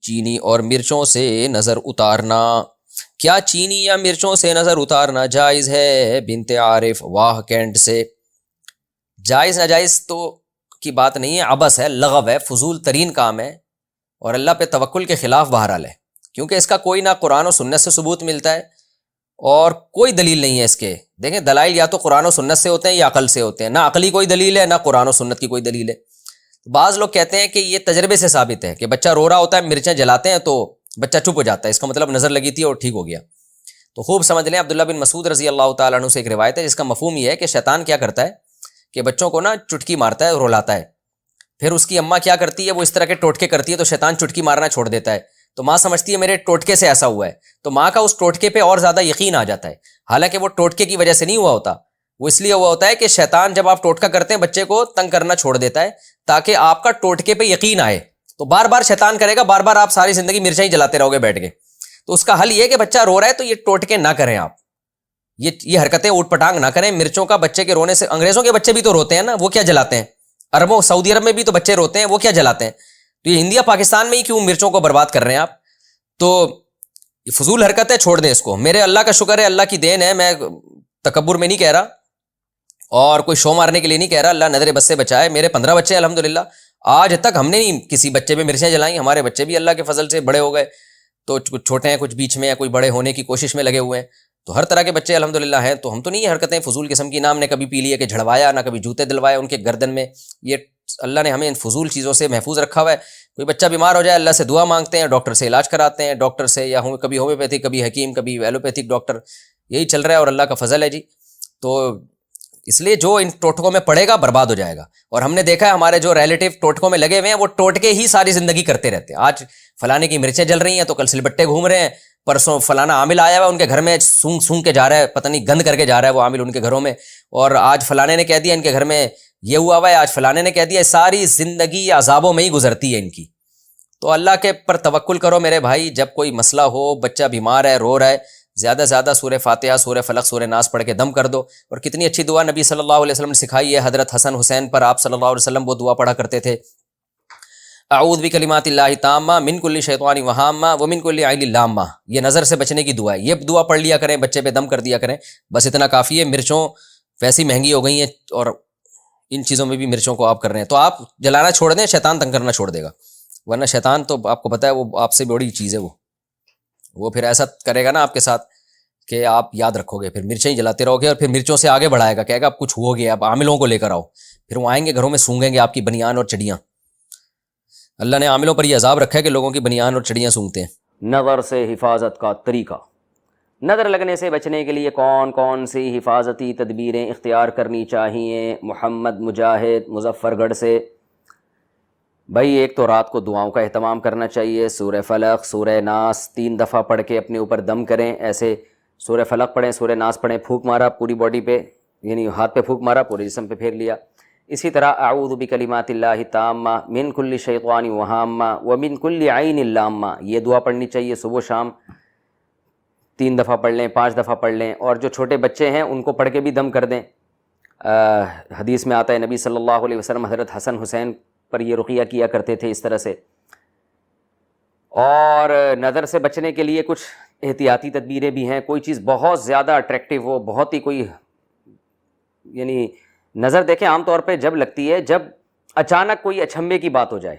چینی اور مرچوں سے نظر اتارنا. کیا چینی یا مرچوں سے نظر اتارنا جائز ہے؟ بنت عارف واہ کینٹ سے. جائز ناجائز تو کی بات نہیں ہے، عبث ہے، لغو ہے، فضول ترین کام ہے، اور اللہ پہ توکل کے خلاف بہرحال ہے، کیونکہ اس کا کوئی نہ قرآن و سنت سے ثبوت ملتا ہے اور کوئی دلیل نہیں ہے اس کے. دیکھیں دلائل یا تو قرآن و سنت سے ہوتے ہیں یا عقل سے ہوتے ہیں، نہ عقلی کوئی دلیل ہے نہ قرآن و سنت کی کوئی دلیل ہے. بعض لوگ کہتے ہیں کہ یہ تجربے سے ثابت ہے کہ بچہ رو رہا ہوتا ہے، مرچیں جلاتے ہیں تو بچہ چپ ہو جاتا ہے، اس کا مطلب نظر لگی تھی اور ٹھیک ہو گیا. تو خوب سمجھ لیں، عبداللہ بن مسعود رضی اللہ تعالیٰ عنہ سے ایک روایت ہے جس کا مفہوم یہ ہے کہ شیطان کیا کرتا ہے کہ بچوں کو نا چٹکی مارتا ہے، رولاتا ہے، پھر اس کی اماں کیا کرتی ہے، وہ اس طرح کے ٹوٹکے کرتی ہے تو شیطان چٹکی مارنا چھوڑ دیتا ہے. تو ماں سمجھتی ہے میرے ٹوٹکے سے ایسا ہوا ہے، تو ماں کا اس ٹوٹکے پہ اور زیادہ یقین آ جاتا ہے، حالانکہ وہ ٹوٹکے کی وجہ سے نہیں ہوا ہوتا، وہ اس لیے ہوا ہوتا ہے کہ شیطان جب آپ ٹوٹکا کرتے ہیں بچے کو تنگ کرنا چھوڑ دیتا ہے تاکہ آپ کا ٹوٹکے پہ یقین آئے. تو بار بار شیطان کرے گا، بار بار آپ ساری زندگی مرچیں ہی جلاتے رہو گے بیٹھ کے. تو اس کا حل یہ ہے کہ بچہ رو رہا ہے تو یہ ٹوٹکے نہ کریں، آپ یہ حرکتیں اوٹ پٹانگ نہ کریں. مرچوں کا بچے کے رونے سے، انگریزوں کے بچے بھی تو روتے ہیں نا، وہ کیا جلاتے ہیں؟ عربوں سعودی عرب میں بھی تو بچے روتے ہیں، وہ کیا جلاتے ہیں؟ تو یہ انڈیا پاکستان میں ہی کیوں مرچوں کو برباد کر رہے ہیں آپ؟ تو یہ فضول حرکت ہے، چھوڑ دیں اس کو. میرے اللہ کا شکر ہے، اللہ کی دین ہے، میں تکبر میں نہیں کہہ رہا اور کوئی شو مارنے کے لیے نہیں کہہ رہا، اللہ نظر بد سے بچائے. میرے 15 بچے ہیں الحمدللہ، آج تک ہم نے نہیں کسی بچے پہ مرچیں جلائیں. ہمارے بچے بھی اللہ کے فضل سے بڑے ہو گئے، تو کچھ چھوٹے ہیں، کچھ بیچ میں ہیں، کوئی بڑے ہونے کی کوشش میں لگے ہوئے ہیں. تو ہر طرح کے بچے الحمدللہ ہیں. تو ہم تو نہیں یہ حرکتیں فضول قسم کی، نام نے کبھی پی لیے کہ جھڑوایا، نہ کبھی جوتے دلوائے ان کے گردن میں. یہ اللہ نے ہمیں ان فضول چیزوں سے محفوظ رکھا ہوا ہے. کوئی بچہ بیمار ہو جائے اللہ سے دعا مانگتے ہیں، ڈاکٹر سے علاج کراتے ہیں، ڈاکٹر سے یا کبھی ہومیوپیتھک، کبھی حکیم، کبھی ایلوپیتھک ڈاکٹر، یہی چل رہا ہے اور اللہ کا فضل ہے جی. تو اس لیے جو ان ٹوٹکوں میں پڑے گا برباد ہو جائے گا. اور ہم نے دیکھا ہے ہمارے جو ریلیٹیو ٹوٹکوں میں لگے ہوئے ہیں وہ ٹوٹکے ہی ساری زندگی کرتے رہتے ہیں. آج فلانے کی مرچیں جل رہی ہیں تو کل سلبٹے گھوم رہے ہیں، پرسوں فلانا عامل آیا ہوا ان کے گھر میں سونگ سونگ کے جا رہا ہے، پتہ نہیں گند کر کے جا رہا ہے وہ عامل ان کے گھروں میں، اور آج فلانے نے کہہ دیا ان کے گھر میں یہ ہوا ہوا ہے، آج فلانے نے کہہ دیا. ساری زندگی عذابوں میں ہی گزرتی ہے ان کی. تو اللہ کے پر توکل کرو میرے بھائی. جب کوئی مسئلہ ہو، بچہ بیمار ہے، رو رہا ہے، زیادہ سے زیادہ سورہ فاتحہ، سورہ فلق، سورہ ناس پڑھ کے دم کر دو. اور کتنی اچھی دعا نبی صلی اللہ علیہ وسلم نے سکھائی ہے. حضرت حسن حسین پر آپ صلی اللہ علیہ وسلم وہ دعا پڑھا کرتے تھے، اعوذ بکلمات اللہ تامہ من کل شیطان وہامہ ومن کل عین لامہ. یہ نظر سے بچنے کی دعا ہے، یہ دعا پڑھ لیا کریں، بچے پہ دم کر دیا کریں، بس اتنا کافی ہے. مرچوں ویسی مہنگی ہو گئی ہیں اور ان چیزوں میں بھی مرچوں کو آپ کر رہے ہیں، تو آپ جلانا چھوڑ دیں، شیطان تنگ کرنا چھوڑ دے گا. ورنہ شیطان تو آپ کو پتہ ہے وہ آپ سے بڑی چیز ہے، وہ پھر ایسا کرے گا نا آپ کے ساتھ کہ آپ یاد رکھو گے، پھر مرچیں ہی جلاتے رہو گے اور پھر مرچوں سے آگے بڑھائے گا، کہے گا اب کچھ ہو گیا، اب عاملوں کو لے کر آؤ. پھر وہ آئیں گے گھروں میں سونگیں گے آپ کی بنیان اور چڑیاں. اللہ نے عاملوں پر یہ عذاب رکھا ہے کہ لوگوں کی بنیان اور چڑیاں سونگتے ہیں. نظر سے حفاظت کا طریقہ. نظر لگنے سے بچنے کے لیے کون کون سی حفاظتی تدبیریں اختیار کرنی چاہیے؟ محمد مجاہد مظفر گڑھ سے. بھائی ایک تو رات کو دعاؤں کا اہتمام کرنا چاہیے. سورہ فلق، سورہ ناس 3 دفعہ پڑھ کے اپنے اوپر دم کریں. ایسے سورہ فلق پڑھیں، سورہ ناس پڑھیں، پھونک مارا پوری باڈی پہ، یعنی ہاتھ پہ پھونک مارا، پورے جسم پہ پھیر لیا. اسی طرح اعوذ بکلمات اللہ تامہ من کل شیطان وہامہ ومن کل عین لامہ، یہ دعا پڑھنی چاہیے صبح و شام. 3 دفعہ پڑھ لیں، 5 دفعہ پڑھ لیں. اور جو چھوٹے بچے ہیں ان کو پڑھ کے بھی دم کر دیں. حدیث میں آتا ہے نبی صلی اللہ علیہ وسلم حضرت حسن حسین پر یہ رقیہ کیا کرتے تھے اس طرح سے. اور نظر سے بچنے کے لیے کچھ احتیاطی تدبیریں بھی ہیں. کوئی چیز بہت زیادہ اٹریکٹیو ہو، بہت ہی کوئی، یعنی نظر دیکھیں عام طور پہ جب لگتی ہے جب اچانک کوئی اچھمبے کی بات ہو جائے.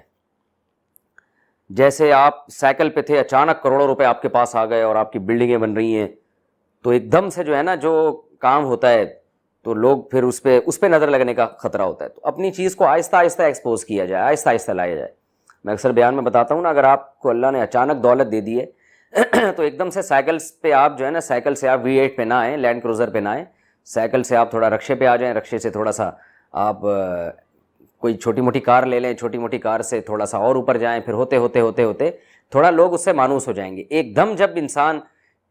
جیسے آپ سائیکل پہ تھے، اچانک کروڑوں روپے آپ کے پاس آ گئے اور آپ کی بلڈنگیں بن رہی ہیں، تو ایک دم سے جو ہے نا جو کام ہوتا ہے تو لوگ پھر اس پہ نظر لگنے کا خطرہ ہوتا ہے. تو اپنی چیز کو آہستہ آہستہ ایکسپوز کیا جائے، آہستہ آہستہ لایا جائے. میں اکثر بیان میں بتاتا ہوں نا، اگر آپ کو اللہ نے اچانک دولت دے دی ہے تو ایک دم سے سائیکل پہ آپ جو ہے نا، سائیکل سے آپ V8 پہ نہ آئیں، لینڈ کروزر پہ نہ آئیں، سائیکل سے آپ تھوڑا رکشے پہ آ جائیں، رکشے سے تھوڑا سا آپ کوئی چھوٹی موٹی کار لے لیں، چھوٹی موٹی کار سے تھوڑا سا اور اوپر جائیں، پھر ہوتے ہوتے ہوتے ہوتے تھوڑا لوگ اس سے مانوس ہو جائیں گے. ایک دم جب انسان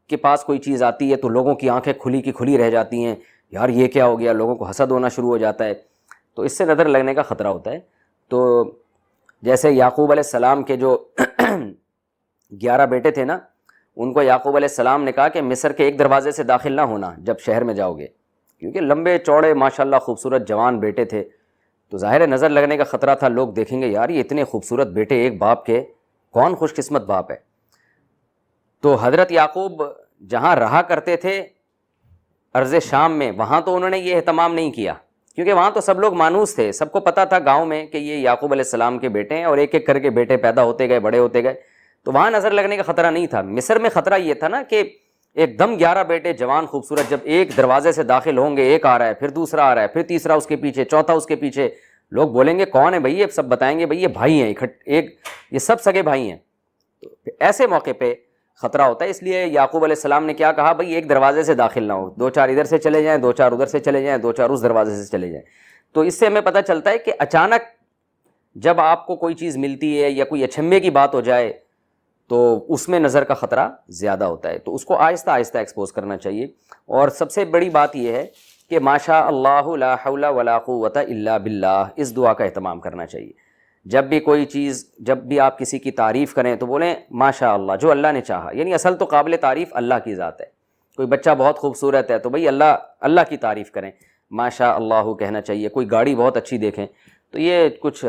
کے پاس کوئی چیز آتی ہے تو لوگوں کی آنکھیں کھلی کی کھلی رہ جاتی ہیں، یار یہ کیا ہو گیا، لوگوں کو حسد ہونا شروع ہو جاتا ہے. تو اس سے نظر لگنے کا خطرہ ہوتا ہے. تو جیسے یعقوب علیہ السلام کے جو 11 بیٹے تھے نا، ان کو یعقوب علیہ السلام نے کہا کہ مصر کے ایک دروازے سے داخل نہ ہونا جب شہر میں جاؤ گے، کیونکہ لمبے چوڑے ماشاءاللہ خوبصورت جوان بیٹے تھے. تو ظاہر ہے نظر لگنے کا خطرہ تھا، لوگ دیکھیں گے یار یہ اتنے خوبصورت بیٹے ایک باپ کے، کون خوش قسمت باپ ہے. تو حضرت یعقوب جہاں رہا کرتے تھے ارض شام میں, وہاں تو انہوں نے یہ اہتمام نہیں کیا, کیونکہ وہاں تو سب لوگ مانوس تھے, سب کو پتہ تھا گاؤں میں کہ یہ یعقوب علیہ السلام کے بیٹے ہیں, اور ایک ایک کر کے بیٹے پیدا ہوتے گئے, بڑے ہوتے گئے, تو وہاں نظر لگنے کا خطرہ نہیں تھا. مصر میں خطرہ یہ تھا نا کہ ایک دم 11 بیٹے جوان خوبصورت, جب ایک دروازے سے داخل ہوں گے, ایک آ رہا ہے, پھر دوسرا آ رہا ہے, پھر تیسرا اس کے پیچھے, چوتھا اس کے پیچھے, لوگ بولیں گے کون ہے بھائی, یہ سب بتائیں گے بھائی یہ بھائی ہیں, یہ سب سگے بھائی ہیں. تو ایسے موقع پہ خطرہ ہوتا ہے. اس لیے یعقوب علیہ السلام نے کیا کہا, بھائی ایک دروازے سے داخل نہ ہو, 2-4 ادھر سے چلے جائیں, 2-4 ادھر سے چلے جائیں, 2-4 اس دروازے سے چلے جائیں. تو اس سے ہمیں پتہ چلتا ہے کہ اچانک جب آپ کو کوئی چیز ملتی ہے یا کوئی اچھمے کی بات ہو جائے تو اس میں نظر کا خطرہ زیادہ ہوتا ہے, تو اس کو آہستہ آہستہ ایکسپوز کرنا چاہیے. اور سب سے بڑی بات یہ ہے کہ ماشاء اللہ لا حول ولا قوت الا باللہ, اس دعا کا اہتمام کرنا چاہیے. جب بھی کوئی چیز, جب بھی آپ کسی کی تعریف کریں تو بولیں ماشاء اللہ, جو اللہ نے چاہا. یعنی اصل تو قابل تعریف اللہ کی ذات ہے. کوئی بچہ بہت خوبصورت ہے تو بھئی اللہ کی تعریف کریں, ماشاء اللہ کہنا چاہیے. کوئی گاڑی بہت اچھی دیکھیں, تو یہ کچھ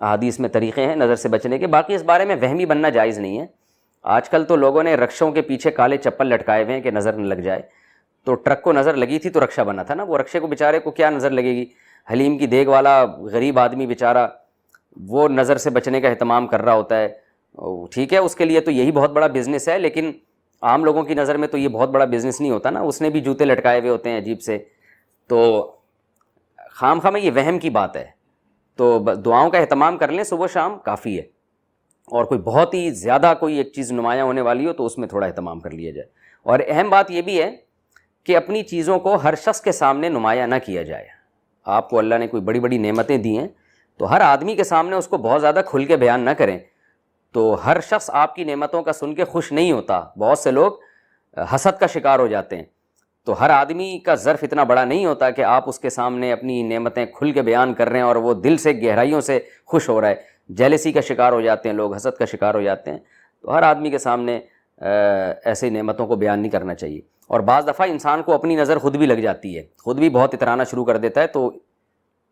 احادیث میں طریقے ہیں نظر سے بچنے کے. باقی اس بارے میں وہمی بننا جائز نہیں ہے. آج کل تو لوگوں نے رکشوں کے پیچھے کالے چپل لٹکائے ہوئے ہیں کہ نظر نہ لگ جائے. تو ٹرک کو نظر لگی تھی تو رکشہ بنا تھا نا, وہ رکشے کو بیچارے کو کیا نظر لگے گی. حلیم کی دیگ والا غریب آدمی بیچارہ, وہ نظر سے بچنے کا اہتمام کر رہا ہوتا ہے. ٹھیک ہے, اس کے لیے تو یہی بہت بڑا بزنس ہے, لیکن عام لوگوں کی نظر میں تو یہ بہت بڑا بزنس نہیں ہوتا نا. اس نے بھی جوتے لٹکائے ہوئے ہوتے ہیں عجیب سے. تو خام میں یہ وہم کی بات ہے. تو دعاؤں کا اہتمام کر لیں صبح شام, کافی ہے. اور کوئی بہت ہی زیادہ کوئی ایک چیز نمایاں ہونے والی ہو تو اس میں تھوڑا اہتمام کر لیا جائے. اور اہم بات یہ بھی ہے کہ اپنی چیزوں کو ہر شخص کے سامنے نمایاں نہ کیا جائے. آپ کو اللہ نے کوئی بڑی بڑی نعمتیں دی ہیں تو ہر آدمی کے سامنے اس کو بہت زیادہ کھل کے بیان نہ کریں. تو ہر شخص آپ کی نعمتوں کا سن کے خوش نہیں ہوتا. بہت سے لوگ حسد کا شکار ہو جاتے ہیں. تو ہر آدمی کا ظرف اتنا بڑا نہیں ہوتا کہ آپ اس کے سامنے اپنی نعمتیں کھل کے بیان کر رہے ہیں اور وہ دل سے گہرائیوں سے خوش ہو رہا ہے. جیلسی کا شکار ہو جاتے ہیں لوگ, حسد کا شکار ہو جاتے ہیں. تو ہر آدمی کے سامنے ایسے نعمتوں کو بیان نہیں کرنا چاہیے. اور بعض دفعہ انسان کو اپنی نظر خود بھی لگ جاتی ہے, خود بھی بہت اترانا شروع کر دیتا ہے. تو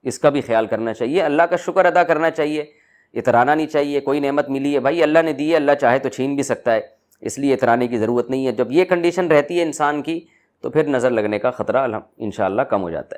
اس کا بھی خیال کرنا چاہیے. اللہ کا شکر ادا کرنا چاہیے, اترانا نہیں چاہیے. کوئی نعمت ملی ہے بھائی اللہ نے دی ہے, اللہ چاہے تو چھین بھی سکتا ہے, اس لیے اترانے کی ضرورت نہیں ہے. جب یہ کنڈیشن رہتی ہے انسان کی تو پھر نظر لگنے کا خطرہ انشاءاللہ کم ہو جاتا ہے.